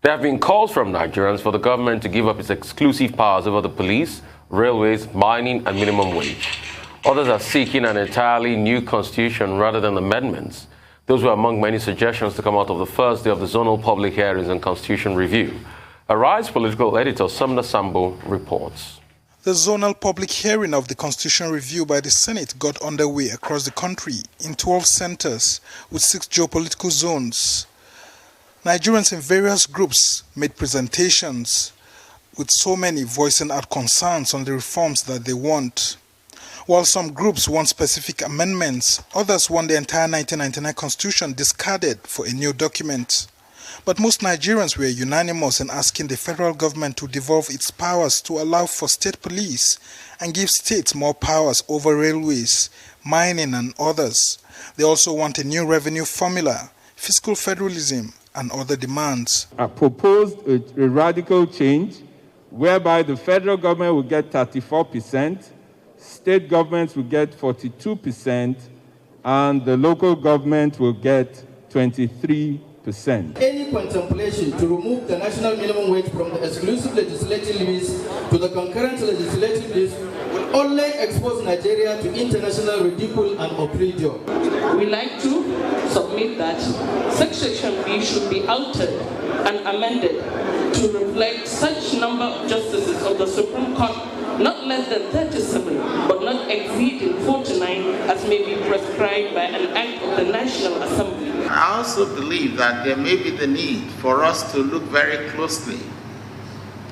There have been calls from Nigerians for the government to give up its exclusive powers over the police, railways, mining, and minimum wage. Others are seeking an entirely new constitution rather than amendments. Those were among many suggestions to come out of the first day of the zonal public hearings and constitution review. Arise political editor Sumner Sambo reports. The zonal public hearing of the constitution review by the Senate got underway across the country in 12 centers with 6 geopolitical zones. Nigerians in various groups made presentations, with so many voicing out concerns on the reforms that they want. While some groups want specific amendments, others want the entire 1999 constitution discarded for a new document. But most Nigerians were unanimous in asking the federal government to devolve its powers to allow for state police and give states more powers over railways, mining and others. They also want a new revenue formula, fiscal federalism and other demands. I proposed a radical change whereby the federal government will get 34%, state governments will get 42%, and the local government will get 23%. Any contemplation to remove the national minimum wage from the exclusive legislative list to the concurrent legislative list will only expose Nigeria to international ridicule and opprobrium. We like to submit that Section B should be altered and amended to reflect such number of justices of the Supreme Court, not less than 37, but not exceeding 49, as may be prescribed by an act of the National Assembly. I also believe that there may be the need for us to look very closely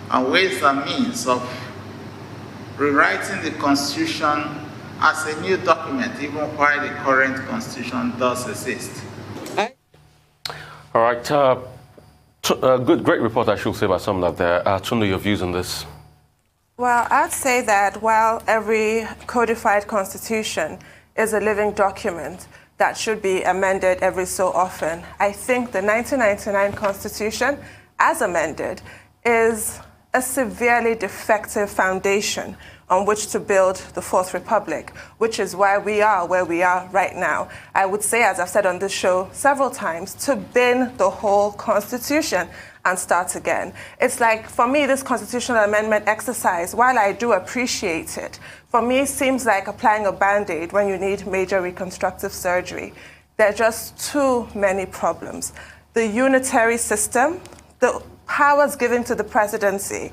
on ways and means of rewriting the Constitution as a new document, even while the current Constitution does exist. All right. Great report, I should say, by some of there. Tunde, your views on this? Well, I'd say that while every codified constitution is a living document that should be amended every so often, I think the 1999 Constitution, as amended, is a severely defective foundation on which to build the Fourth Republic, which is why we are where we are right now. I would say, as I've said on this show several times, to bin the whole Constitution and start again. It's like, for me, this constitutional amendment exercise, while I do appreciate it, for me it seems like applying a Band-Aid when you need major reconstructive surgery. There are just too many problems. The unitary system, the powers given to the presidency,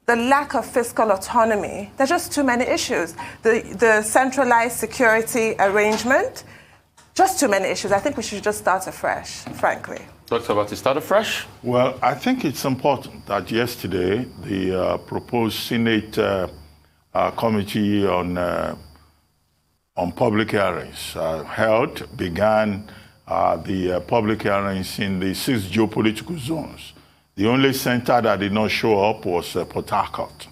the lack of fiscal autonomy, there's just too many issues. The centralized security arrangement, just too many issues. I think we should just start afresh, frankly. Dr. Abati, start afresh? Well, I think it's important that yesterday the proposed Senate Committee on Public Hearings began the public hearings in the 6 geopolitical zones. The only center that did not show up was Port Harcourt.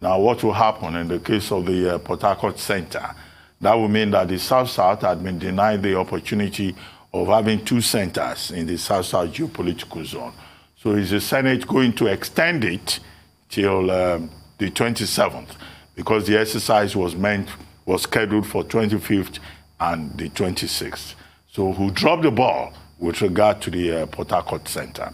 Now, what will happen in the case of the Port Harcourt Center? That will mean that the South-South had been denied the opportunity of having 2 centers in the South-South geopolitical zone. So is the Senate going to extend it till the 27th? Because the exercise was scheduled for 25th and the 26th. So who dropped the ball with regard to the Port Harcourt Center?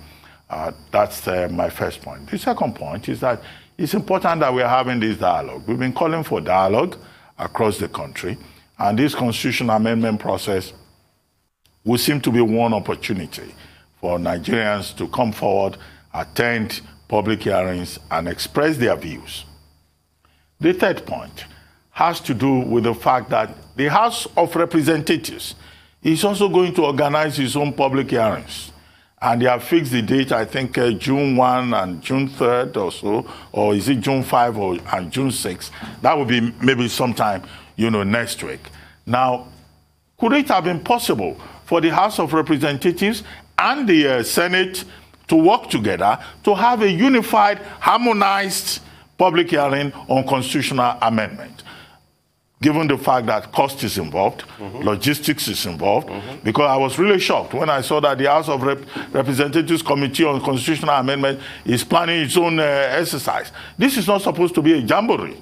That's my first point. The second point is that it's important that we're having this dialogue. We've been calling for dialogue across the country, and this constitutional amendment process will seem to be one opportunity for Nigerians to come forward, attend public hearings, and express their views. The third point has to do with the fact that the House of Representatives is also going to organize its own public hearings. And they have fixed the date, I think, June 1 and June 3rd or so, or is it June 5 and June 6? That will be maybe sometime, next week. Now, could it have been possible for the House of Representatives and the Senate to work together to have a unified, harmonized public hearing on constitutional amendment? Given the fact that cost is involved, logistics is involved, because I was really shocked when I saw that the House of Representatives Committee on Constitutional Amendment is planning its own exercise. This is not supposed to be a jamboree,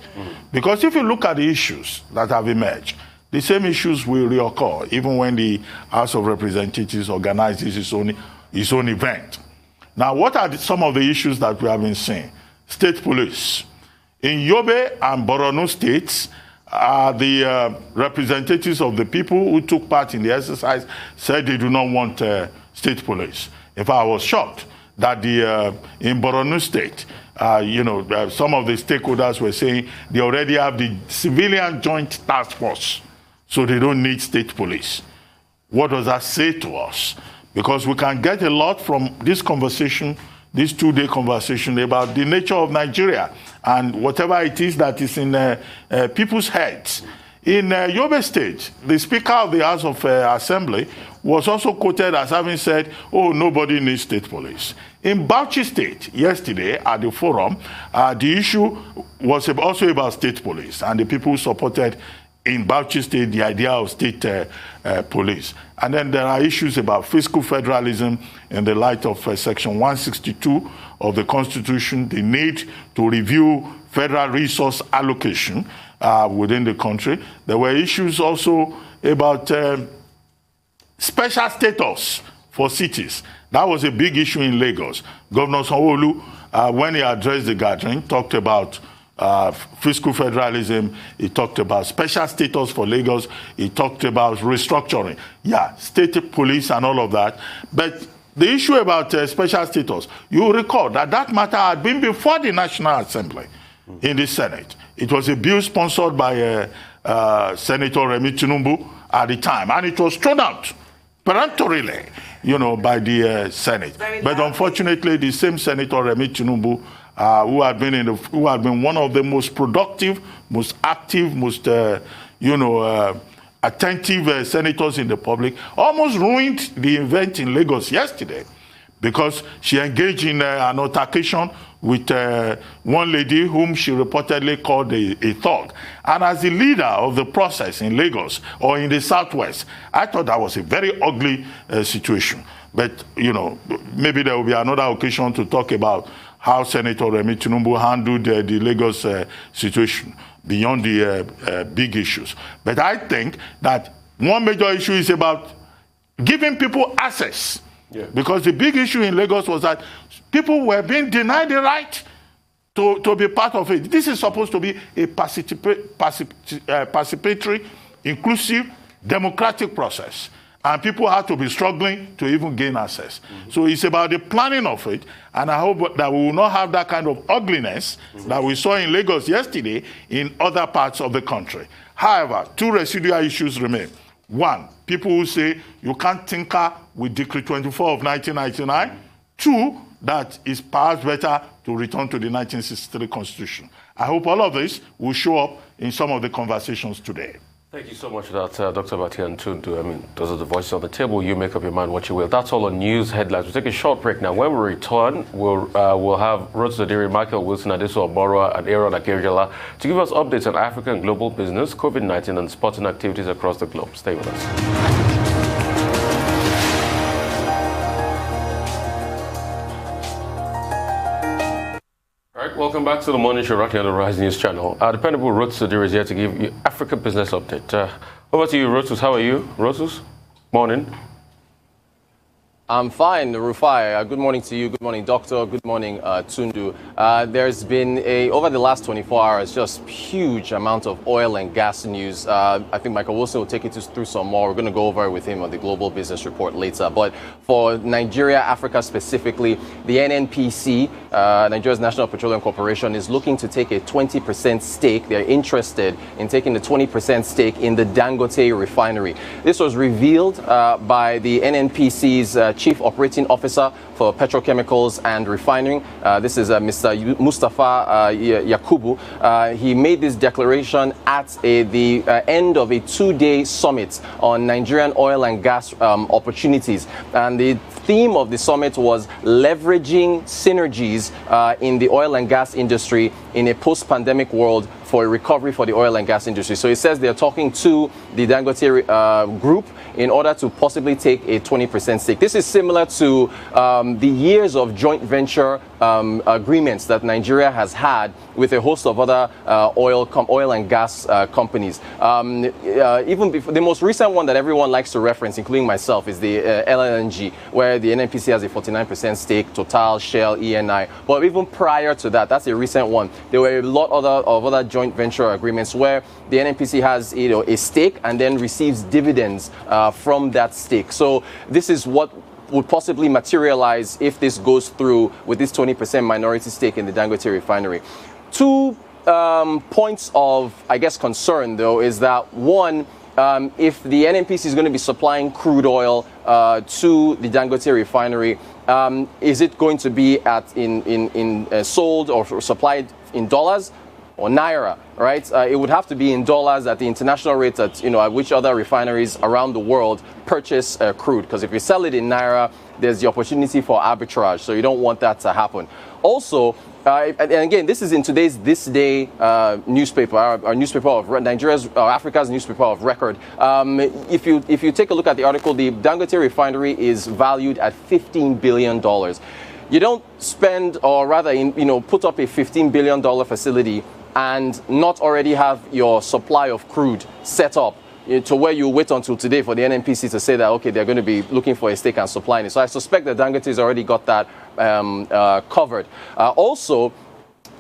because if you look at the issues that have emerged, the same issues will reoccur, even when the House of Representatives organizes its own event. Now, what are some of the issues that we have been seeing? State police. In Yobe and Borno states, the representatives of the people who took part in the exercise said they do not want state police. In fact, I was shocked that in Borno state, some of the stakeholders were saying they already have the civilian joint task force, so they don't need state police. What does that say to us? Because we can get a lot from this conversation, this two-day conversation about the nature of Nigeria and whatever it is that is in people's heads. In Yobe State, the Speaker of the House of Assembly was also quoted as having said, oh, nobody needs state police. In Bauchi State, yesterday at the forum, the issue was also about state police, and the people supported in Bauchi State the idea of state police. And then there are issues about fiscal federalism in the light of Section 162 of the Constitution, the need to review federal resource allocation within the country. There were issues also about special status for cities. That was a big issue in Lagos. Governor Sanwo-Olu, when he addressed the gathering, talked about fiscal federalism, he talked about special status for Lagos, he talked about restructuring. Yeah, state police and all of that. But the issue about special status, you recall that that matter had been before the National Assembly in the Senate. It was a bill sponsored by Senator Remi Tinubu at the time, and it was thrown out peremptorily, by the Senate. But unfortunately, the same Senator Remi Tinubu, who had been one of the most productive, most active, most attentive senators in the public, almost ruined the event in Lagos yesterday because she engaged in an altercation with one lady whom she reportedly called a thug. And as the leader of the process in Lagos or in the Southwest, I thought that was a very ugly situation. But, maybe there will be another occasion to talk about how Senator Remi Tinubu handled the Lagos situation beyond the big issues. But I think that one major issue is about giving people access. Yeah. Because the big issue in Lagos was that people were being denied the right to be part of it. This is supposed to be a participatory, inclusive, democratic process. And people had to be struggling to even gain access. Mm-hmm. So it's about the planning of it, and I hope that we will not have that kind of ugliness that we saw in Lagos yesterday in other parts of the country. However, two residual issues remain. One, people who say you can't tinker with Decree 24 of 1999. Two, that it's perhaps better to return to the 1963 Constitution. I hope all of this will show up in some of the conversations today. Thank you so much for that, Dr. Batian Tundu. Those are the voices on the table. You make up your mind what you will. That's all on news headlines. We'll take a short break now. When we return, we'll have Rhodes Odiri, Michael Wilson, Adeso Oboro, and Aaron Akerjala to give us updates on African and global business, COVID-19, and sporting activities across the globe. Stay with us. Welcome back to the morning show right here on the Rise News channel. Our dependable Rhodes Odiri is here to give you African business update. Over to you, Rhodes. How are you? Rhodes, morning. I'm fine, Rufai. Good morning to you. Good morning, Doctor. Good morning, Tundu. There's been over the last 24 hours, just huge amount of oil and gas news. I think Michael Wilson will take you through some more. We're going to go over it with him on the Global Business Report later. But for Nigeria, Africa specifically, the NNPC, Nigeria's National Petroleum Corporation, is looking to take a 20% stake. They're interested in taking the 20% stake in the Dangote Refinery. This was revealed by the NNPC's Chief Operating Officer for Petrochemicals and Refining. This is Mr. Mustafa Yakubu. He made this declaration at the end of a two-day summit on Nigerian oil and gas opportunities. And the theme of the summit was leveraging synergies in the oil and gas industry in a post-pandemic world for a recovery for the oil and gas industry. So it says they're talking to the Dangote group in order to possibly take a 20% stake. This is similar to the years of joint venture agreements that Nigeria has had with a host of other oil and gas companies. Even before, the most recent one that everyone likes to reference, including myself, is the LNG, where the NNPC has a 49% stake, Total, Shell, ENI. But even prior to that, that's a recent one. There were a lot of other joint venture agreements where the NNPC has a stake and then receives dividends from that stake. So this is what would possibly materialize if this goes through with this 20% minority stake in the Dangote Refinery. Two points of, I guess, concern, though, is that one, if the NNPC is going to be supplying crude oil to the Dangote Refinery, is it going to be sold or supplied in dollars or naira, right? It would have to be in dollars at the international rate at which other refineries around the world purchase crude. Because if you sell it in naira, there's the opportunity for arbitrage. So you don't want that to happen. Also, and again, this is in today's This Day newspaper, our newspaper of Africa's newspaper of record. If you take a look at the article, the Dangote Refinery is valued at $15 billion. You don't spend, or rather, put up a $15 billion facility and not already have your supply of crude set up to where you wait until today for the NNPC to say that, okay, they're going to be looking for a stake and supplying it. So I suspect that Dangote has already got that covered. Also,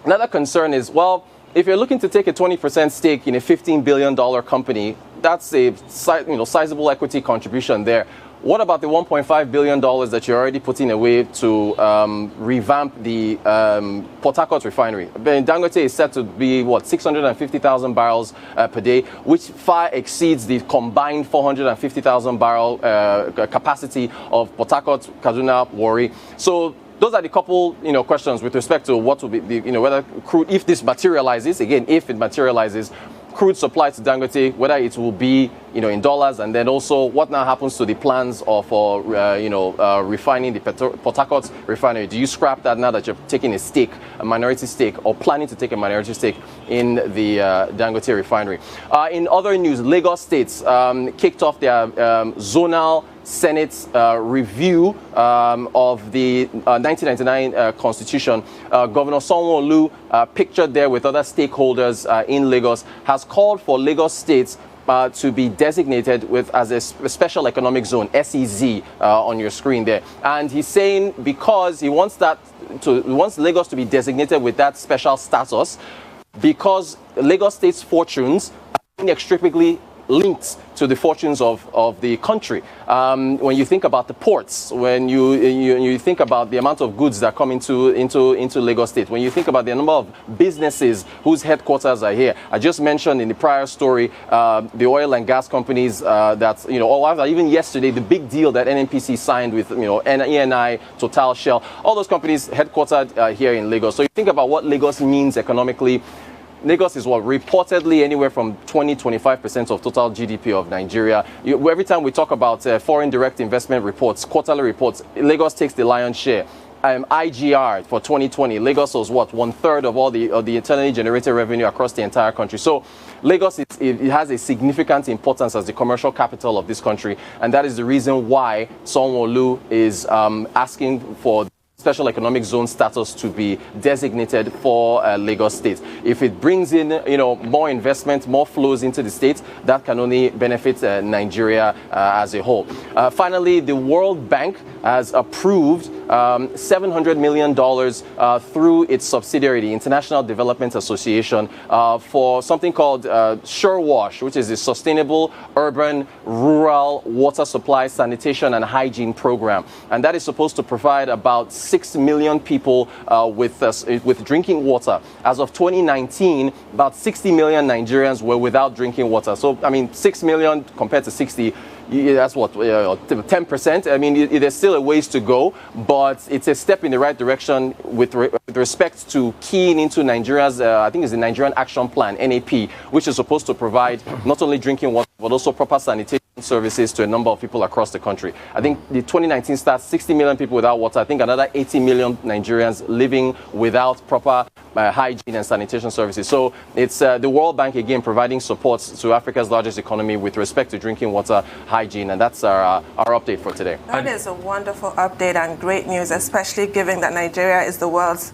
another concern is, well, if you're looking to take a 20% stake in a $15 billion company, that's a sizable equity contribution there. What about the $1.5 billion that you're already putting away to revamp the Port Harcourt refinery? Dangote is set to be, 650,000 barrels per day, which far exceeds the combined 450,000 barrel capacity of Port Harcourt, Kaduna, Warri. So those are the couple, questions with respect to what will be whether crude, if this materializes, again, if it materializes, crude supply to Dangote, whether it will be, in dollars, and then also what now happens to the plans for, refining the Port Harcourt refinery. Do you scrap that now that you're taking a minority stake, or planning to take a minority stake in the Dangote refinery? In other news, Lagos State kicked off their zonal Senate review of the 1999 Constitution. Governor Sanwo-Olu, pictured there with other stakeholders in Lagos, has called for Lagos State to be designated as a special economic zone, SEZ, on your screen there. And he's saying because he wants Lagos to be designated with that special status, because Lagos State's fortunes are inextricably linked to the fortunes of the country. When you think about the ports, when you think about the amount of goods that come into Lagos State, when you think about the number of businesses whose headquarters are here. I just mentioned in the prior story the oil and gas companies or even yesterday, the big deal that NNPC signed with ENI, Total, Shell, all those companies headquartered here in Lagos. So you think about what Lagos means economically. Lagos is reportedly anywhere from 20-25% of total GDP of Nigeria. Every time we talk about foreign direct investment reports, quarterly reports, Lagos takes the lion's share. IGR for 2020, Lagos was 1/3 of all the internally generated revenue across the entire country. So Lagos it has a significant importance as the commercial capital of this country, and that is the reason why Sanwo-Olu is asking for special economic zone status to be designated for Lagos State. If it brings in, more investment, more flows into the state, that can only benefit Nigeria as a whole. Finally, the World Bank has approved $700 million through its subsidiary, the International Development Association, for something called SureWash, which is a sustainable urban rural water supply, sanitation, and hygiene program. And that is supposed to provide about 6 million people with drinking water. As of 2019, about 60 million Nigerians were without drinking water. So, 6 million compared to 60, that's 10%. There's still a ways to go, but it's a step in the right direction with respect to keying into Nigeria's, I think it's the Nigerian Action Plan, NAP, which is supposed to provide not only drinking water, but also proper sanitation services to a number of people across the country. I think the 2019 stats, 60 million people without water. I think another 80 million Nigerians living without proper hygiene and sanitation services. So it's the World Bank again providing support to Africa's largest economy with respect to drinking water hygiene, and that's our update for today. That is a wonderful update and great news, especially given that Nigeria is the world's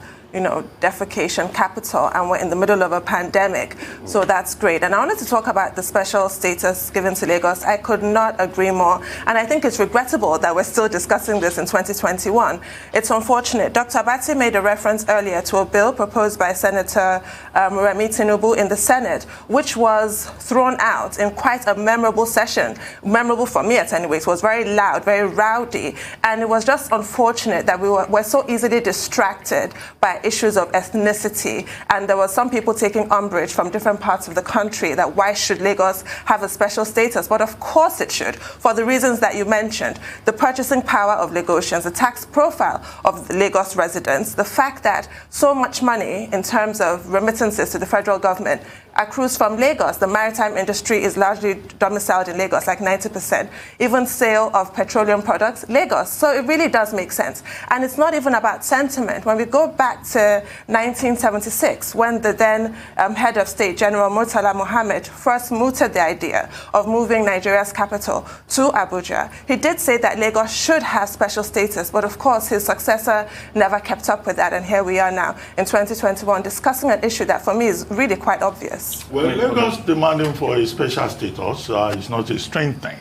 defecation capital, and we're in the middle of a pandemic. So that's great. And I wanted to talk about the special status given to Lagos. I could not agree more. And I think it's regrettable that we're still discussing this in 2021. It's unfortunate. Dr. Abati made a reference earlier to a bill proposed by Senator Remi Tinubu in the Senate, which was thrown out in quite a memorable session. Memorable for me, at any rate. It was very loud, very rowdy. And it was just unfortunate that we're so easily distracted by issues of ethnicity, and there were some people taking umbrage from different parts of the country that why should Lagos have a special status? But of course it should, for the reasons that you mentioned: the purchasing power of Lagosians, the tax profile of Lagos residents, the fact that so much money in terms of remittances to the federal government accrues from Lagos. The maritime industry is largely domiciled in Lagos, like 90%. Even sale of petroleum products, Lagos. So it really does make sense. And it's not even about sentiment. When we go back to 1976, when the then head of state, General Murtala Mohammed, first mooted the idea of moving Nigeria's capital to Abuja, he did say that Lagos should have special status, but of course his successor never kept up with that, and here we are now in 2021 discussing an issue that for me is really quite obvious. Well, Lagos demanding for a special status is not a strange thing.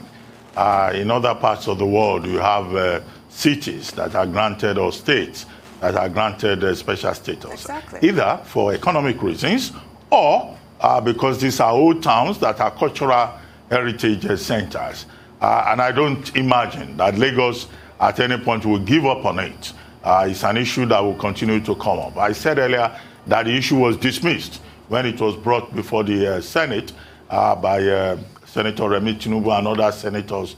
In other parts of the world, you have cities that are granted, or states that are granted special status. Exactly. Either for economic reasons or because these are old towns that are cultural heritage centers. And I don't imagine that Lagos at any point will give up on it. It's an issue that will continue to come up. I said earlier that the issue was dismissed when it was brought before the Senate by Senator Remi Tinubu and other senators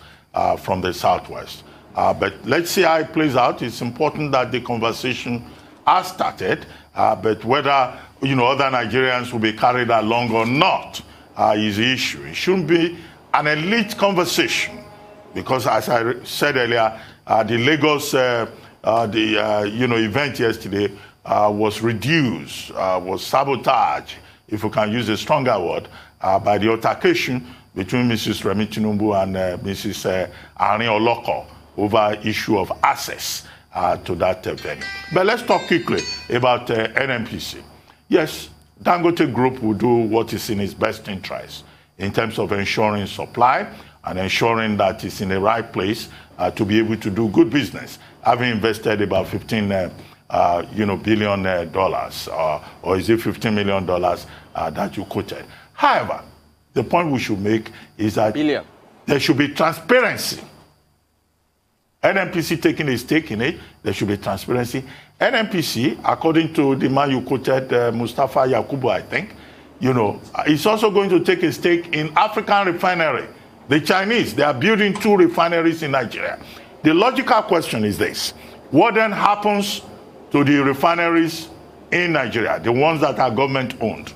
from the Southwest. But let's see how it plays out. It's important that the conversation has started, but whether other Nigerians will be carried along or not is the issue. It shouldn't be an elite conversation, because as I said earlier, the Lagos event yesterday was reduced, was sabotaged, if we can use a stronger word, by the altercation between Mrs. Remi Tinubu and Mrs. Arin Oloko over issue of access to that venue. But let's talk quickly about NNPC. Yes, Dangote Group will do what is in its best interest in terms of ensuring supply and ensuring that it's in the right place to be able to do good business, having invested about $15 billion, or is it $15 million that you quoted? However, the point we should make is that there should be transparency. NNPC taking a stake in it, there should be transparency. NNPC, according to the man you quoted, Mustafa Yakubu, I think, is also going to take a stake in African Refinery. The Chinese, they are building 2 refineries in Nigeria. The logical question is this: what then happens to the refineries in Nigeria, the ones that are government-owned?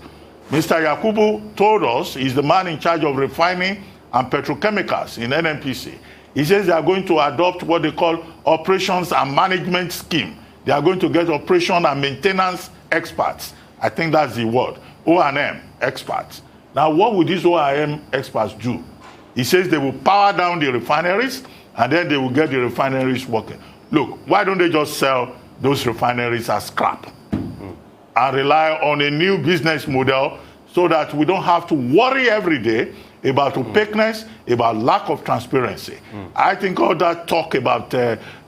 Mr. Yakubu told us he's the man in charge of refining and petrochemicals in NNPC. He says they are going to adopt what they call operations and management scheme. They are going to get operation and maintenance experts. I think that's the word, O&M experts. Now, what will these O&M experts do? He says they will power down the refineries, and then they will get the refineries working. Look, why don't they just sell those refineries as scrap and rely on a new business model so that we don't have to worry every day about opaqueness, about lack of transparency? I think all that talk about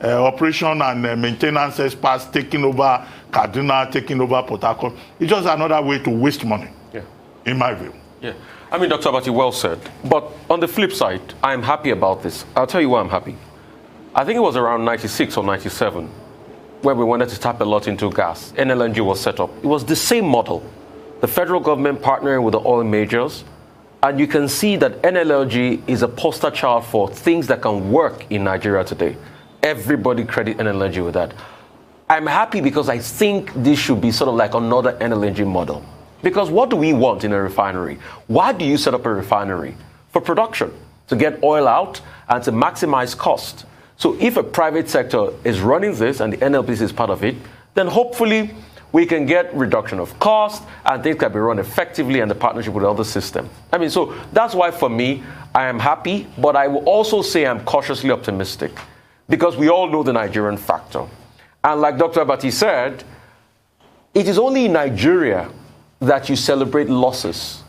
operation and maintenance experts taking over Kaduna, taking over Port Harcourt, is just another way to waste money, in my view. Yeah. I mean, Dr. Abati, well said. But on the flip side, I'm happy about this. I'll tell you why I'm happy. I think it was around 96 or 97 when we wanted to tap a lot into gas. NLNG was set up. It was the same model. The federal government partnering with the oil majors. And you can see that NLNG is a poster child for things that can work in Nigeria today. Everybody credit NLNG with that. I'm happy because I think this should be sort of like another NLNG model. Because what do we want in a refinery? Why do you set up a refinery? For production, to get oil out and to maximize cost. So if a private sector is running this and the NLPC is part of it, then hopefully we can get reduction of cost and things can be run effectively and the partnership with the other system. I mean, so that's why for me, I am happy, but I will also say I'm cautiously optimistic because we all know the Nigerian factor. And like Dr. Abati said, it is only in Nigeria that you celebrate losses.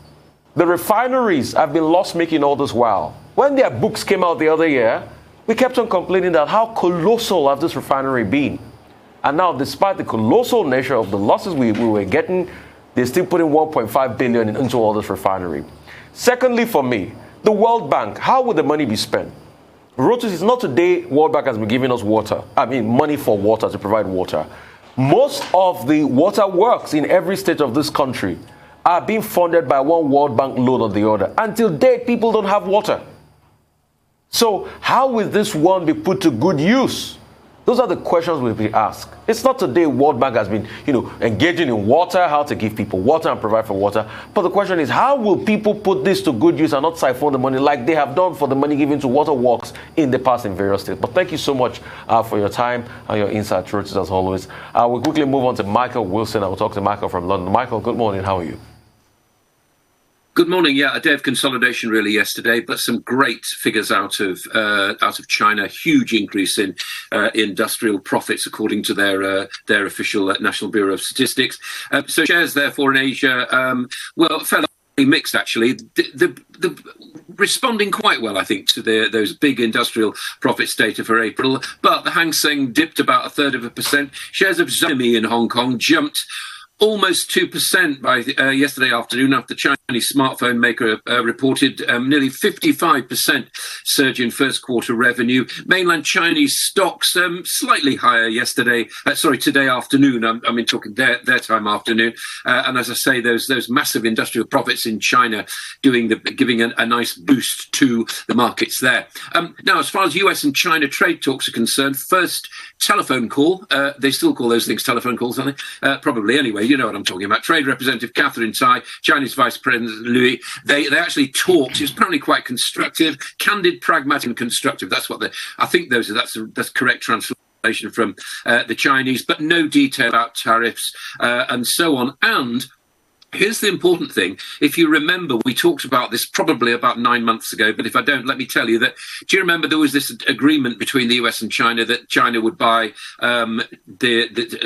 The refineries have been loss-making all this while. When their books came out the other year, we kept on complaining that how colossal have this refinery been. And now, despite the colossal nature of the losses we were getting, they're still putting 1.5 billion into all this refinery. Secondly, for me, the World Bank, how would the money be spent? Rotus is not today World Bank has been giving us money for water to provide water. Most of the water works in every state of this country are being funded by one World Bank loan or the other. Until date, people don't have water. So how will this one be put to good use? Those are the questions we'll be asked. It's not today World Bank has been, engaging in water, how to give people water and provide for water. But the question is, how will people put this to good use and not siphon the money like they have done for the money given to water works in the past in various states? But thank you so much for your time and your insight, Rotus, as always. We'll quickly move on to Michael Wilson. I will talk to Michael from London. Michael, good morning. How are you? Good morning. Yeah, a day of consolidation really yesterday, but some great figures out of China. Huge increase in industrial profits according to their official National Bureau of Statistics. So shares therefore in Asia, fairly mixed actually. The responding quite well, I think, to those big industrial profits data for April. But the Hang Seng dipped about 1/3%. Shares of Xiaomi in Hong Kong jumped almost 2% by yesterday afternoon after the Chinese smartphone maker reported nearly 55% surge in first quarter revenue. Mainland Chinese stocks slightly higher today afternoon. I mean, talking their time afternoon. And as I say, those massive industrial profits in China giving a nice boost to the markets there. Now, as far as US and China trade talks are concerned, first telephone call. They still call those things telephone calls, don't they? Probably anyway. You know what I'm talking about. Trade Representative Catherine Tai, Chinese Vice President Louis, they actually talked. It was apparently quite constructive, candid, pragmatic, and constructive. That's what I think that's correct translation from the Chinese, but no detail about tariffs and so on. And here's the important thing. If you remember, we talked about this probably about 9 months ago, but if I don't, let me tell you that, do you remember there was this agreement between the US and China that China would buy a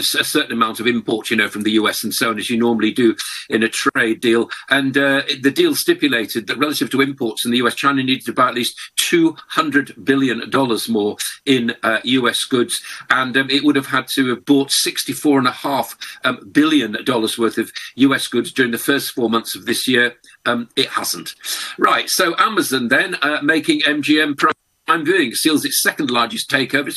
certain amount of import, from the US and so on, as you normally do in a trade deal. And the deal stipulated that relative to imports in the US, China needed to buy at least $200 billion more in US goods. And it would have had to have bought $64.5 billion worth of US goods during the first 4 months of this year. It hasn't. Right, so Amazon then making MGM Prime Viewing seals its second largest takeover.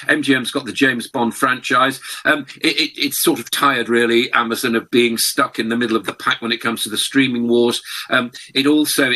MGM's got the James Bond franchise. It's sort of tired, really, Amazon, of being stuck in the middle of the pack when it comes to the streaming wars. It also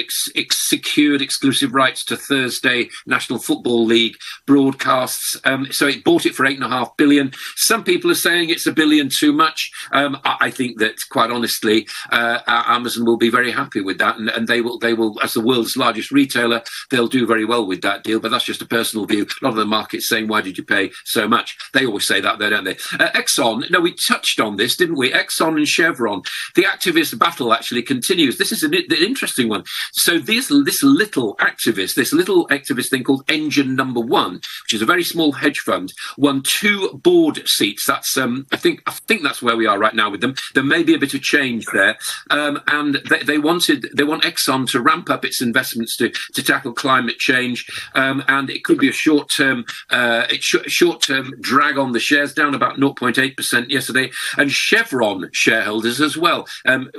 secured exclusive rights to Thursday National Football League broadcasts. So it bought it for $8.5 billion. Some people are saying it's $1 billion too much. I think that, quite honestly, Amazon will be very happy with that, and they will, as the world's largest retailer, they'll do very well with that deal, but that's just a personal view. A lot of the market's saying, why did you pay so much? They always say that, though, don't they? Exxon, no, we touched on this, didn't we? Exxon and Chevron. The activist battle actually continues. This is an interesting one. So this little activist thing called Engine Number One, which is a very small hedge fund, won 2 board seats. That's I think that's where we are right now with them. There may be a bit of change there, and they want Exxon to ramp up its investments to tackle climate change. And it could be a short-term drag on the shares, down about 0.8% yesterday. And Chevron shareholders as well,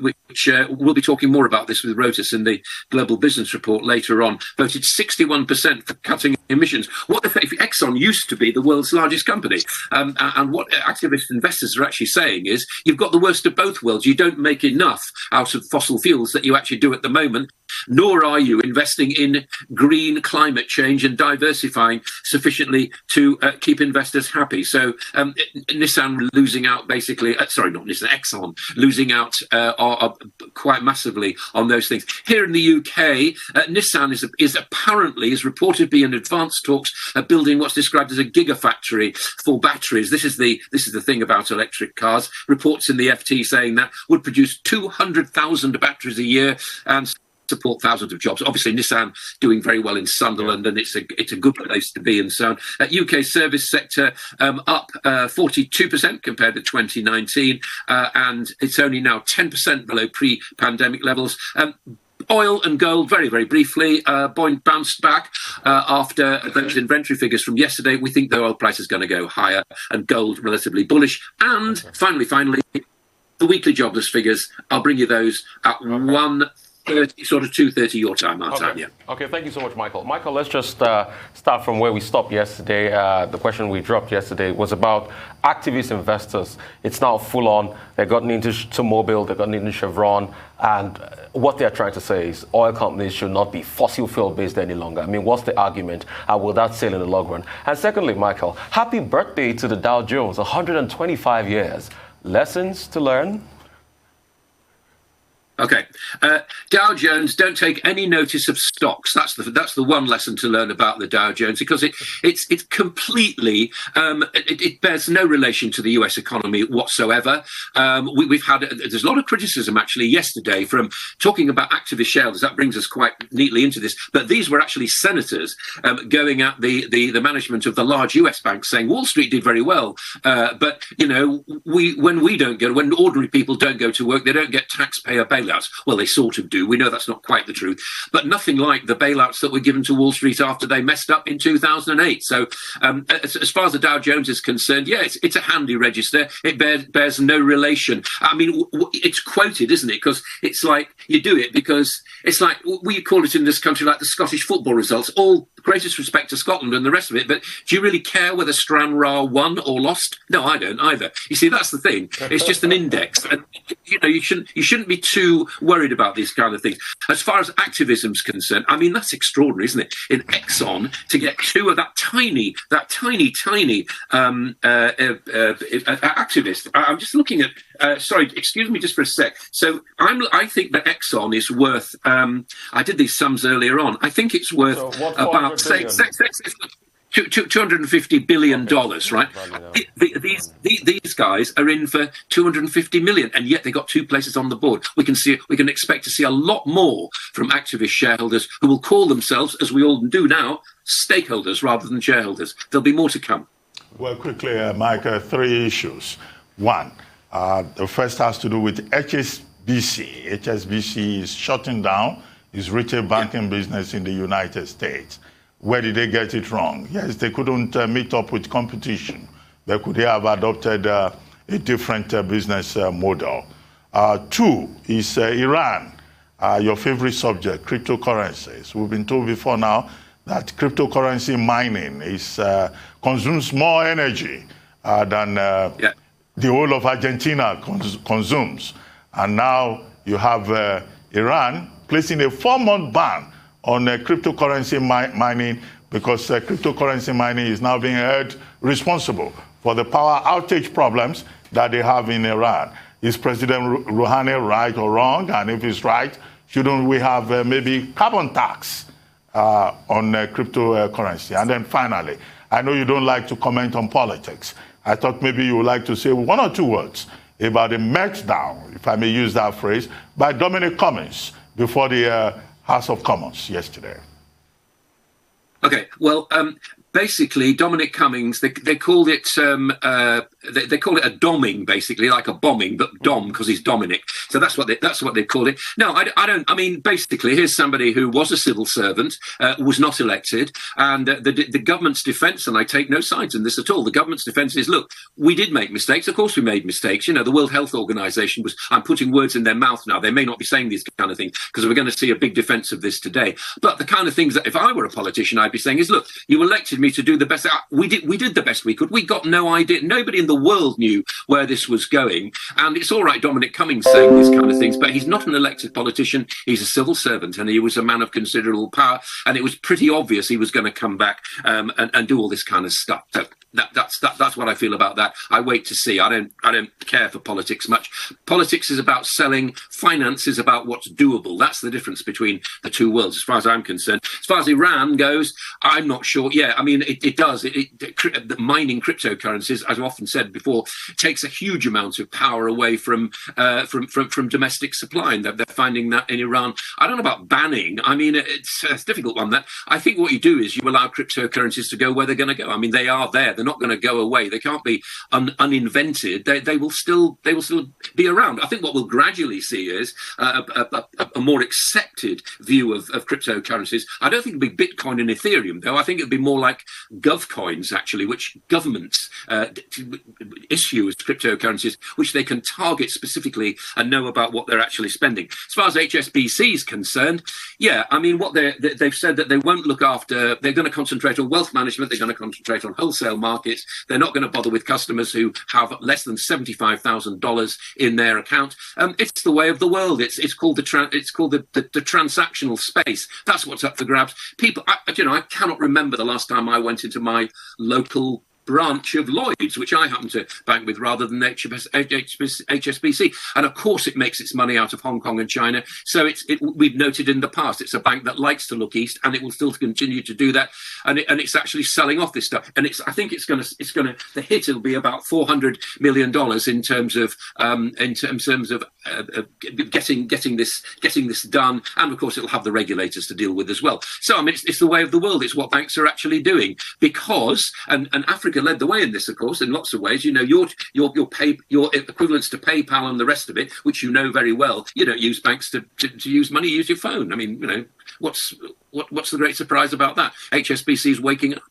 which we'll be talking more about this with Rotus in the Global Business Report later on, voted 61% for cutting emissions. What if Exxon used to be the world's largest company? And what activist investors are actually saying is, you've got the worst of both worlds. You don't make enough out of fossil fuels that you actually do at the moment. nor are you investing in green climate change and diversifying sufficiently to keep investors happy. So Nissan losing out basically, sorry, not Nissan, Exxon losing out are quite massively on those things. Here in the UK, Nissan is apparently reported to be in advanced talks building what's described as a gigafactory for batteries. This is the thing about electric cars. Reports in the FT saying that would produce 200,000 batteries a year and support thousands of jobs. Obviously, Nissan doing very well in Sunderland, and it's a good place to be and so on. UK service sector up 42% compared to 2019, and it's only now 10% below pre-pandemic levels. Oil and gold, very, very briefly, bounced back after those inventory figures from yesterday. We think the oil price is going to go higher and gold relatively bullish. And finally, the weekly jobless figures, I'll bring you those at 1:30, sort of 2:30 your time, our time, yeah. Okay, thank you so much, Michael. Michael, let's just start from where we stopped yesterday. The question we dropped yesterday was about activist investors. It's now full on. They've gotten into Mobil, they've gotten into Chevron, and what they're trying to say is oil companies should not be fossil fuel based any longer. I mean, what's the argument? And will that sail in the long run? And secondly, Michael, happy birthday to the Dow Jones, 125 years. Lessons to learn? Okay, Dow Jones, don't take any notice of stocks. That's the one lesson to learn about the Dow Jones, because it's completely it bears no relation to the US economy whatsoever. There's a lot of criticism actually yesterday from talking about activist shareholders. That brings us quite neatly into this. But these were actually senators going at the management of the large US banks, saying Wall Street did very well, but you know when ordinary people don't go to work, they don't get taxpayer bailouts. Well, they sort of do. We know that's not quite the truth, but nothing like the bailouts that were given to Wall Street after they messed up in 2008. So as far as the Dow Jones is concerned, yeah, it's a handy register. It bears no relation. I mean, it's quoted, isn't it? Because it's like you do it because it's like we call it in this country like the Scottish football results. All greatest respect to Scotland and the rest of it, but do you really care whether Stranraer won or lost? No, I don't either. You see, that's the thing. It's just an index, and you know you shouldn't be too worried about these kind of things. As far as activism's concerned, I mean, that's extraordinary, isn't it? In Exxon, to get two of that tiny activist. I'm just looking at. Sorry, excuse me, just for a sec. So I think that Exxon is worth. I did these sums earlier on. I think it's worth about $250 billion, right? These guys are in for 250 million, and yet they got two places on the board. We can expect to see a lot more from activist shareholders who will call themselves, as we all do now, stakeholders rather than shareholders. There'll be more to come. Well, quickly, Mike, three issues. One, the first has to do with HSBC. HSBC is shutting down its retail banking business in the United States. Where did they get it wrong? Yes, they couldn't meet up with competition. They could have adopted a different business model. Two is Iran, your favorite subject, cryptocurrencies. We've been told before now that cryptocurrency mining consumes more energy than the whole of Argentina consumes. And now you have Iran placing a 4-month ban on cryptocurrency mining, because cryptocurrency mining is now being held responsible for the power outage problems that they have in Iran. Is President Rouhani right or wrong? And if he's right, shouldn't we have maybe carbon tax on cryptocurrency? And then finally, I know you don't like to comment on politics. I thought maybe you would like to say one or two words about the meltdown, if I may use that phrase, by Dominic Cummings before the House of Commons yesterday. Okay, well, basically, Dominic Cummings, they called it they call it a doming, basically, like a bombing, but dom because he's Dominic. So that's what they called it. No, I don't. I mean, basically, here's somebody who was a civil servant, was not elected, and the government's defence, and I take no sides in this at all. The government's defence is, look, we did make mistakes. Of course, we made mistakes. You know, the World Health Organization was. I'm putting words in their mouth now. They may not be saying these kind of things because we're going to see a big defence of this today. But the kind of things that if I were a politician, I'd be saying is, look, you elected me to do the best. We did the best we could. We got no idea. Nobody in the world knew where this was going. And it's all right, Dominic Cummings saying these kind of things, but he's not an elected politician. He's a civil servant, and he was a man of considerable power. And it was pretty obvious he was going to come back and do all this kind of stuff. So that's what I feel about that. I wait to see. I don't care for politics much. Politics is about selling. Finance is about what's doable. That's the difference between the two worlds, as far as I'm concerned. As far as Iran goes, I'm not sure. Yeah, I mean, it does. The mining cryptocurrencies, as I've often said before, takes a huge amount of power away from domestic supply, and they're finding that in Iran. I don't know about banning. I mean, it's a difficult one. That I think what you do is you allow cryptocurrencies to go where they're going to go. I mean, they are there. They're not going to go away. They can't be uninvented. They will still be around. I think what we'll gradually see is a more accepted view of cryptocurrencies. I don't think it'll be Bitcoin and Ethereum, though. I think it'll be more like GovCoins, actually, which governments issue as cryptocurrencies, which they can target specifically and know about what they're actually spending. As far as HSBC is concerned, yeah, I mean, what they've said that they won't look after. They're going to concentrate on wealth management. They're going to concentrate on wholesale markets. They're not going to bother with customers who have less than $75,000 in their account. It's the way of the world. It's called the transactional space. That's what's up for grabs. People, I cannot remember the last time I went into my local branch of Lloyd's, which I happen to bank with rather than HSBC. And of course it makes its money out of Hong Kong and China. So we've noted in the past, it's a bank that likes to look east, and it will still continue to do that. And it's actually selling off this stuff. And I think the hit will be about $400 million in terms of getting this done. And of course it'll have the regulators to deal with as well. So I mean, it's the way of the world. It's what banks are actually doing, because and Africa led the way in this, of course, in lots of ways. You know, your equivalents to PayPal and the rest of it, which you know very well. You don't use banks to use money. You use your phone. I mean, you know, what's the great surprise about that? HSBC is waking up.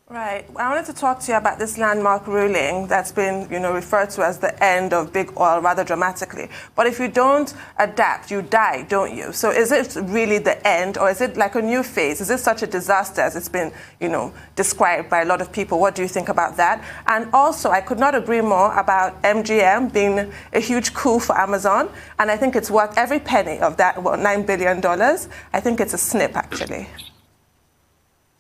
Right. I wanted to talk to you about this landmark ruling that's been, referred to as the end of big oil rather dramatically. But if you don't adapt, you die, don't you? So is it really the end, or is it like a new phase? Is it such a disaster as it's been, described by a lot of people? What do you think about that? And also, I could not agree more about MGM being a huge coup for Amazon. And I think it's worth every penny of that, $9 billion. I think it's a snip, actually.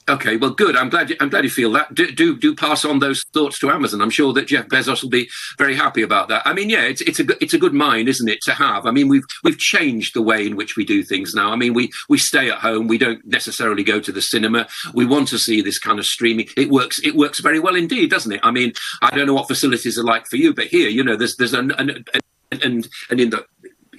Okay, well, good. I'm glad you feel that. Do pass on those thoughts to Amazon. I'm sure that Jeff Bezos will be very happy about that. I mean, yeah, it's a good mind, isn't it, to have? I mean, we've changed the way in which we do things now. I mean, we stay at home. We don't necessarily go to the cinema. We want to see this kind of streaming. It works very well indeed, doesn't it? I mean, I don't know what facilities are like for you, but here, there's and in the.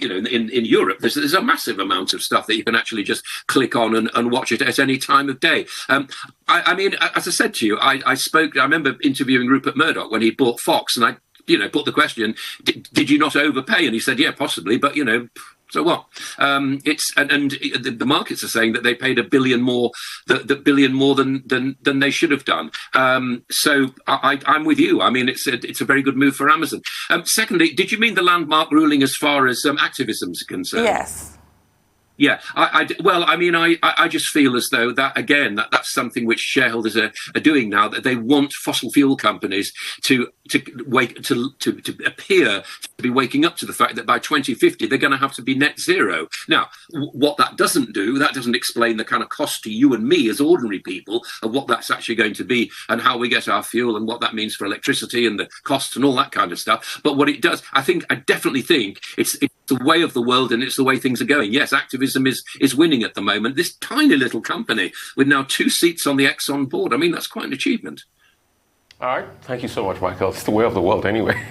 In Europe, there's a massive amount of stuff that you can actually just click on and watch it at any time of day. I mean, as I said to you, I remember interviewing Rupert Murdoch when he bought Fox, and I put the question, did you not overpay? And he said, yeah, possibly, but so what? The markets are saying that they paid $1 billion more, than they should have done. So I'm with you. I mean, it's a very good move for Amazon. Secondly, did you mean the landmark ruling as far as activism is concerned? Yes. Yeah, I just feel as though that, again, that's something which shareholders are doing now, that they want fossil fuel companies to appear to be waking up to the fact that by 2050 they're going to have to be net zero. Now, what that doesn't do, that doesn't explain the kind of cost to you and me as ordinary people of what that's actually going to be and how we get our fuel and what that means for electricity and the costs and all that kind of stuff. But what it does, I definitely think it's the way of the world, and it's the way things are going. Yes, Activism is winning at the moment. This tiny little company with now 2 seats on the Exxon board. I mean, that's quite an achievement. All right. Thank you so much, Michael. It's the way of the world anyway.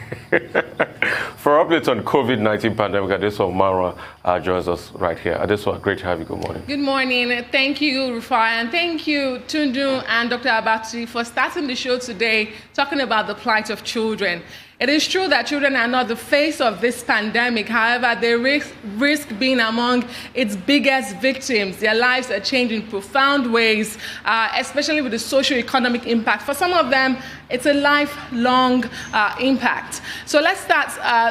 For updates on COVID-19 pandemic, Adeso Mara joins us right here. Adeso, great to have you. Good morning. Good morning. Thank you, Rufai, and thank you, Tundu and Dr. Abati, for starting the show today talking about the plight of children. It is true that children are not the face of this pandemic. However, they risk being among its biggest victims. Their lives are changed in profound ways, especially with the socio-economic impact. For some of them, it's a lifelong impact. So let's start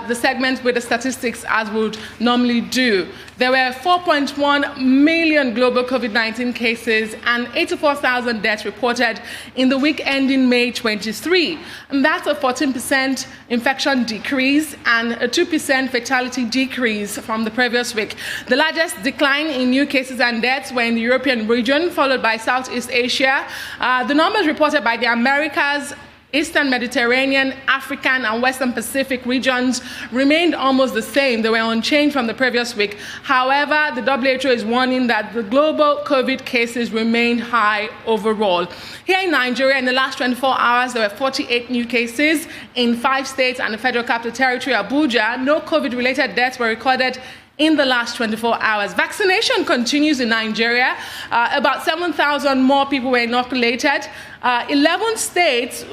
the segment with the statistics as we would normally do. There were 4.1 million global COVID-19 cases and 84,000 deaths reported in the week ending May 23. And that's a 14% infection decrease and a 2% fatality decrease from the previous week. The largest decline in new cases and deaths were in the European region, followed by Southeast Asia. The numbers reported by the Americas, Eastern Mediterranean, African, and Western Pacific regions remained almost the same. They were unchanged from the previous week. However, the WHO is warning that the global COVID cases remain high overall. Here in Nigeria, in the last 24 hours, there were 48 new cases in 5 states and the Federal Capital Territory, Abuja. No COVID-related deaths were recorded in the last 24 hours. Vaccination continues in Nigeria. About 7,000 more people were inoculated. 11 states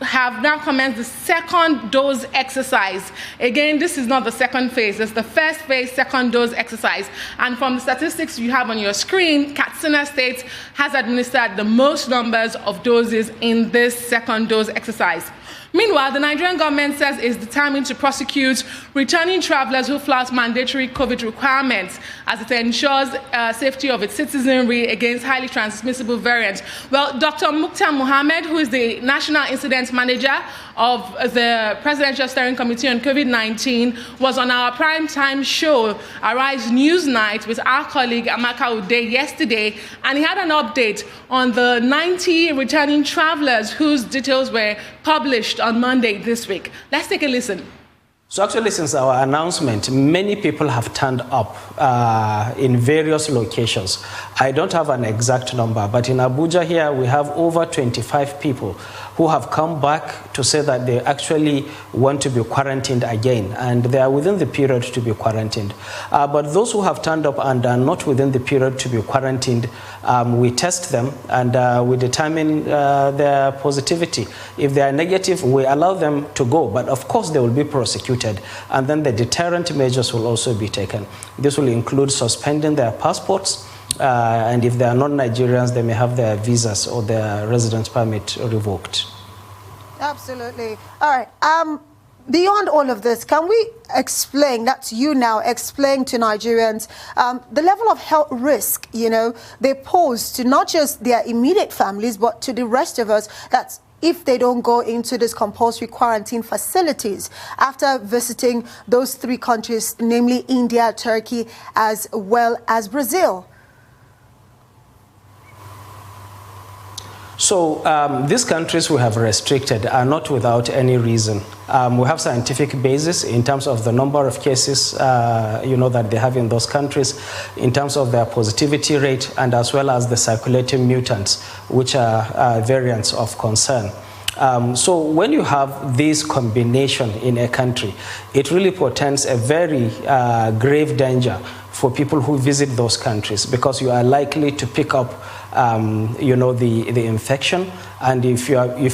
have now commenced the second dose exercise. Again, this is not the second phase. It's the first phase, second dose exercise. And from the statistics you have on your screen, Katsina State has administered the most numbers of doses in this second dose exercise. Meanwhile, the Nigerian government says it's determined to prosecute returning travelers who flout mandatory COVID requirements as it ensures safety of its citizenry against highly transmissible variants. Well, Dr. Mukhtar Mohammed, who is the National Incident Manager of the Presidential Steering Committee on COVID-19, was on our primetime show, Arise News Night, with our colleague Amaka Ude yesterday, and he had an update on the 90 returning travelers whose details were published on Monday this week. Let's take a listen. So actually, since our announcement, many people have turned up in various locations. I don't have an exact number, but in Abuja here, we have over 25 people who have come back to say that they actually want to be quarantined again, and they are within the period to be quarantined. But those who have turned up and are not within the period to be quarantined, we test them and we determine their positivity. If they are negative, we allow them to go, but of course they will be prosecuted, and then the deterrent measures will also be taken. This will include suspending their passports, and if they are non-Nigerians, they may have their visas or their residence permit revoked. Absolutely. All right. Beyond all of this, can we explain, that's you now, explain to Nigerians the level of health risk, they pose to not just their immediate families, but to the rest of us, that's if they don't go into these compulsory quarantine facilities after visiting those 3 countries, namely India, Turkey, as well as Brazil? So these countries we have restricted are not without any reason. We have scientific basis in terms of the number of cases that they have in those countries, in terms of their positivity rate, and as well as the circulating mutants, which are variants of concern. So when you have this combination in a country, it really portends a very grave danger for people who visit those countries, because you are likely to pick up the infection, and if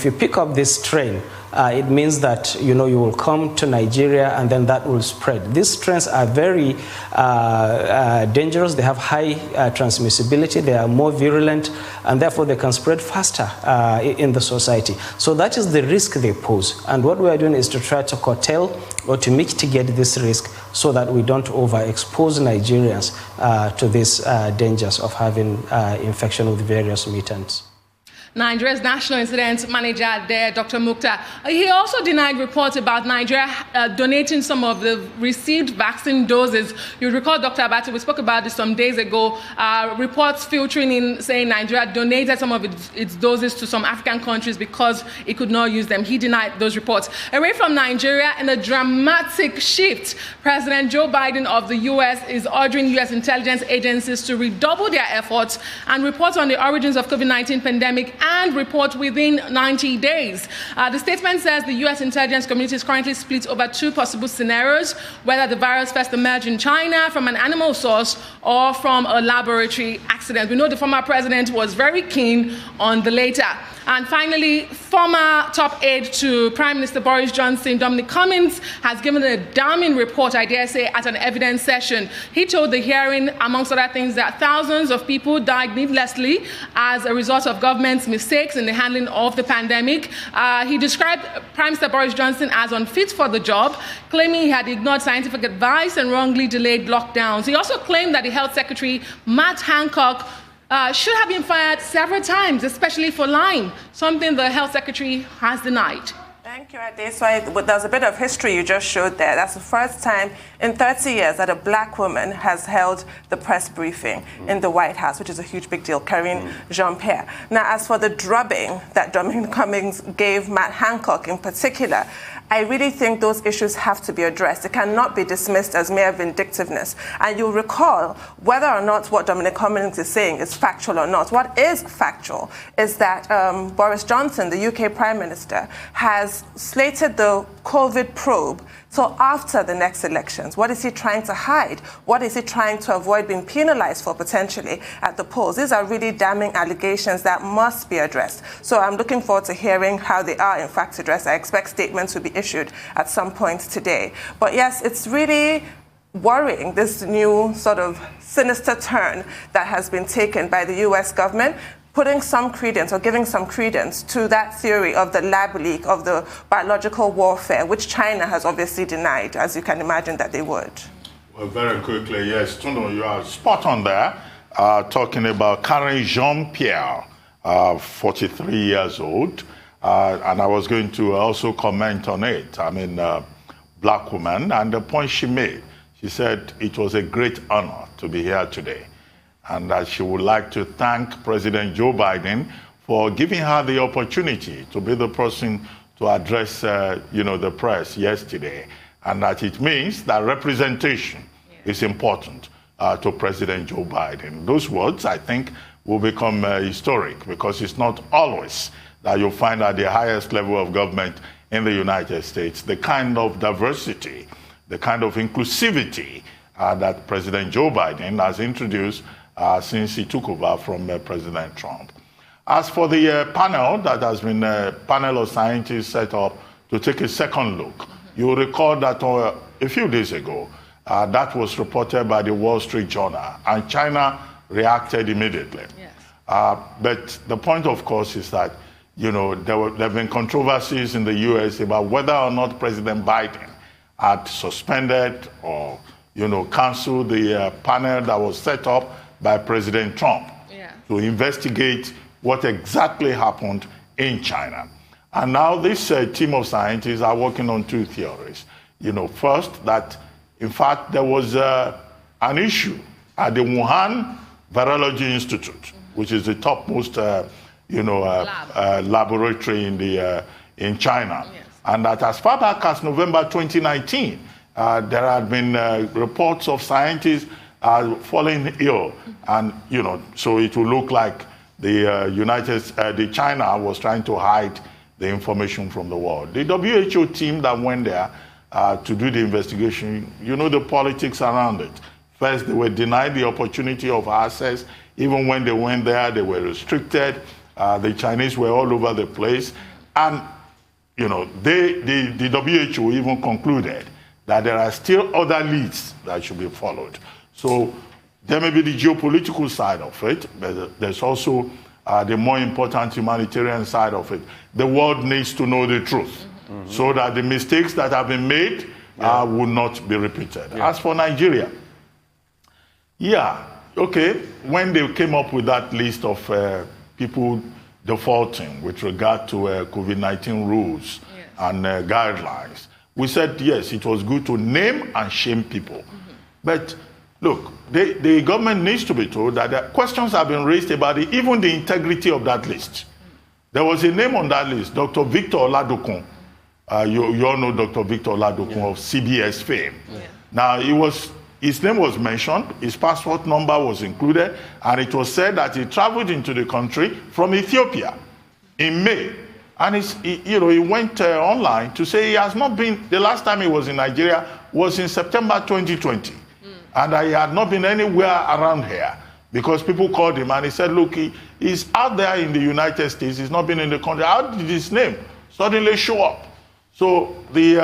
you pick up this strain, it means that you will come to Nigeria and then that will spread. These strains are very dangerous. They have high transmissibility. They are more virulent, and therefore they can spread faster in the society. So that is the risk they pose. And what we are doing is to try to curtail or to mitigate this risk so that we don't overexpose Nigerians to these dangers of having infection with various mutants. Nigeria's National Incident Manager there, Dr. Mukhtar. He also denied reports about Nigeria donating some of the received vaccine doses. You recall, Dr. Abati, we spoke about this some days ago, reports filtering in saying Nigeria donated some of its doses to some African countries because it could not use them. He denied those reports. Away from Nigeria, in a dramatic shift, President Joe Biden of the U.S. is ordering U.S. intelligence agencies to redouble their efforts and report on the origins of COVID-19 pandemic and report within 90 days. The statement says the U.S. intelligence community is currently split over two possible scenarios, whether the virus first emerged in China from an animal source or from a laboratory accident. We know the former president was very keen on the later. And finally, former top aide to Prime Minister Boris Johnson, Dominic Cummings, has given a damning report, I dare say, at an evidence session. He told the hearing, amongst other things, that thousands of people died needlessly as a result of government's mistakes in the handling of the pandemic. He described Prime Minister Boris Johnson as unfit for the job, claiming he had ignored scientific advice and wrongly delayed lockdowns. He also claimed that the Health Secretary, Matt Hancock, should have been fired several times, especially for lying, something the Health Secretary has denied. Thank you, Ade. So there's a bit of history you just showed there. That's the first time in 30 years that a black woman has held the press briefing in the White House, which is a huge big deal, Karine Jean-Pierre. Now, as for the drubbing that Dominic Cummings gave Matt Hancock in particular, I really think those issues have to be addressed. It cannot be dismissed as mere vindictiveness. And you'll recall, whether or not what Dominic Cummings is saying is factual or not, what is factual is that Boris Johnson, the UK Prime Minister, has slated the COVID probe till after the next elections. What is he trying to hide? What is he trying to avoid being penalized for potentially at the polls? These are really damning allegations that must be addressed. So I'm looking forward to hearing how they are in fact addressed. I expect statements will be issued at some point today. But yes, it's really worrying, this new sort of sinister turn that has been taken by the US government, putting some credence or giving some credence to that theory of the lab leak, of the biological warfare, which China has obviously denied, as you can imagine that they would. Well, very quickly, yes, Tuno, you are spot on there, talking about Karine Jean-Pierre, 43 years old, and I was going to also comment on it. I mean, black woman, and the point she made, she said it was a great honor to be here today, and that she would like to thank President Joe Biden for giving her the opportunity to be the person to address, the press yesterday, and that it means that representation is important to President Joe Biden. Those words, I think, will become historic, because it's not always that you'll find at the highest level of government in the United States the kind of diversity, the kind of inclusivity that President Joe Biden has introduced since he took over from President Trump. As for the panel that has been a panel of scientists set up to take a second look, you'll recall that a few days ago, that was reported by the Wall Street Journal, and China reacted immediately. Yes. But the point, of course, is that there have been controversies in the U.S. about whether or not President Biden had suspended or canceled the panel that was set up by President Trump to investigate what exactly happened in China. And now this team of scientists are working on two theories. First, that in fact there was an issue at the Wuhan Virology Institute, which is the topmost laboratory in China. Yes. And that as far back as November 2019, there had been reports of scientists falling ill, and so it will look like the China was trying to hide the information from the world. The WHO team that went there to do the investigation, the politics around it. First, they were denied the opportunity of access. Even when they went there, they were restricted. The Chinese were all over the place, and the WHO even concluded that there are still other leads that should be followed. So there may be the geopolitical side of it, but there's also the more important humanitarian side of it. The world needs to know the truth, so that the mistakes that have been made will not be repeated. As for Nigeria, when they came up with that list of people defaulting with regard to COVID-19 rules and guidelines, we said, yes, it was good to name and shame people. But look, the government needs to be told that questions have been raised about even the integrity of that list. There was a name on that list, Dr. Victor Oladokun. You all know Dr. Victor Oladokun of CBS fame. Now, his name was mentioned, his passport number was included, and it was said that he traveled into the country from Ethiopia. in May. And he went online to say he has not been, the last time he was in Nigeria was in September 2020. And he had not been anywhere around here because people called him and he said, look, he's out there in the United States, he's not been in the country. How did his name suddenly show up? So the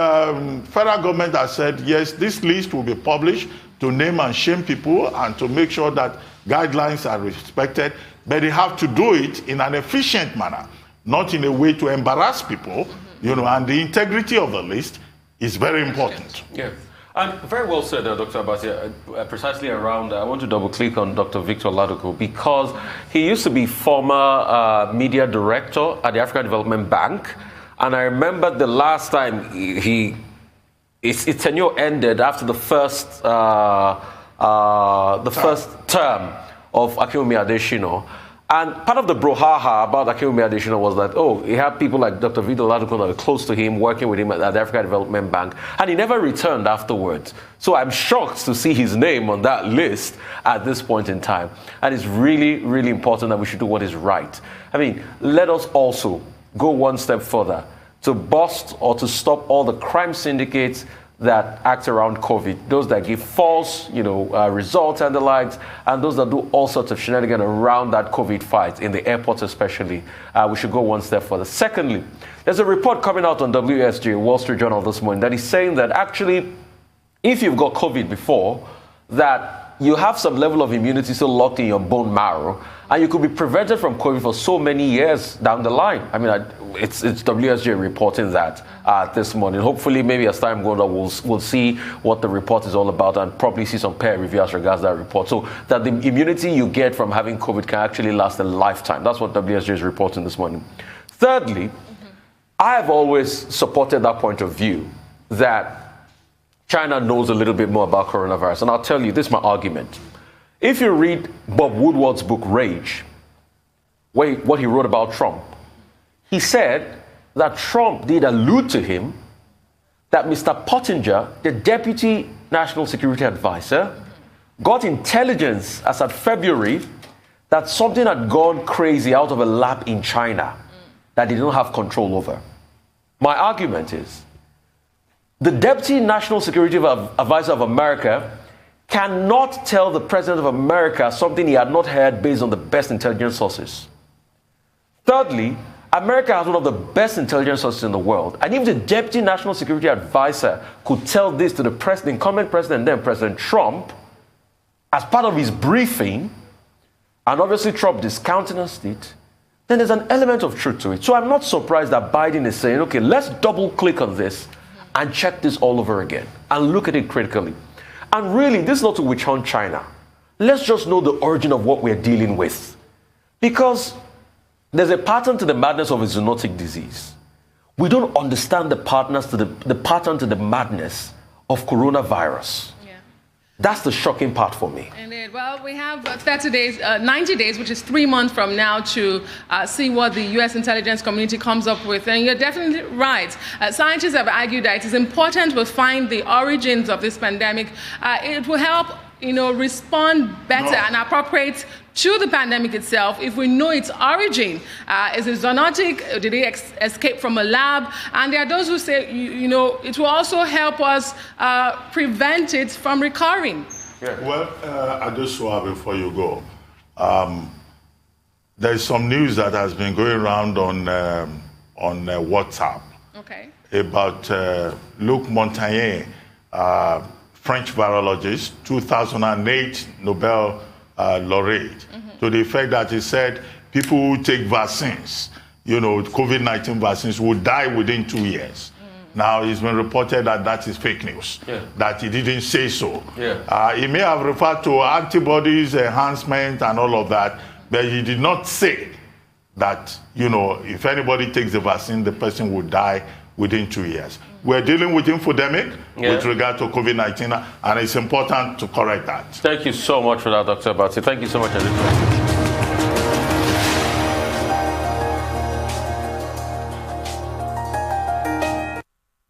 federal government has said, yes, this list will be published to name and shame people and to make sure that guidelines are respected, but they have to do it in an efficient manner, not in a way to embarrass people, and the integrity of the list is very important. Yeah. And very well said, Dr. Abbasi. Precisely around, I want to double click on Dr. Victor Laduko because he used to be former media director at the African Development Bank. And I remember the last time his tenure ended after the first term of Akinwumi Adesina. And part of the brouhaha about Akinwumi Adesina was that, he had people like Dr. Victor Laduko that were close to him, working with him at the African Development Bank, and he never returned afterwards. So I'm shocked to see his name on that list at this point in time. And it's really, really important that we should do what is right. I mean, let us also go one step further to bust or to stop all the crime syndicates that act around COVID, those that give false, results and the likes, and those that do all sorts of shenanigans around that COVID fight, in the airports especially. We should go one step further. Secondly, there's a report coming out on WSJ, Wall Street Journal this morning, that is saying that actually, if you've got COVID before, that you have some level of immunity still locked in your bone marrow, and you could be prevented from COVID for so many years down the line. I mean, it's WSJ reporting that this morning. Hopefully, maybe as time goes on, we'll see what the report is all about and probably see some peer review as regards that report. So that the immunity you get from having COVID can actually last a lifetime. That's what WSJ is reporting this morning. Thirdly, I have always supported that point of view that China knows a little bit more about coronavirus. And I'll tell you, this is my argument. If you read Bob Woodward's book, Rage, what he wrote about Trump, he said that Trump did allude to him that Mr. Pottinger, the Deputy National Security Advisor, got intelligence as of February that something had gone crazy out of a lab in China that they didn't have control over. My argument is the Deputy National Security Advisor of America cannot tell the President of America something he had not heard based on the best intelligence sources. Thirdly, America has one of the best intelligence sources in the world. And if the Deputy National Security Advisor could tell this to the incumbent president, then President Trump, as part of his briefing, and obviously Trump discountenanced it, then there's an element of truth to it. So I'm not surprised that Biden is saying, okay, let's double click on this and check this all over again and look at it critically. And really, this is not to witch hunt China. Let's just know the origin of what we're dealing with. Because there's a pattern to the madness of a zoonotic disease. We don't understand the pattern to the madness of coronavirus. Yeah. That's the shocking part for me. Indeed. Well, we have 90 days, which is 3 months from now, to see what the U.S. intelligence community comes up with. And you're definitely right. Scientists have argued that it is important to find the origins of this pandemic. It will help, respond better and appropriate to the pandemic itself if we know its origin. Is it zoonotic? Did it escape from a lab? And there are those who say, it will also help us prevent it from recurring. Yeah. Well, Adesua, before you go, there's some news that has been going around on WhatsApp about Luc Montagnier, French virologist, 2008 Nobel laureate, to the effect that he said people who take vaccines, COVID-19 vaccines, will die within 2 years. Now, it's been reported that that is fake news, that he didn't say so. He may have referred to antibodies, enhancement, and all of that, but he did not say that, if anybody takes the vaccine, the person will die within 2 years. We're dealing with infodemic with regard to COVID-19, and it's important to correct that. Thank you so much for that, Dr. Abbasi. Thank you so much.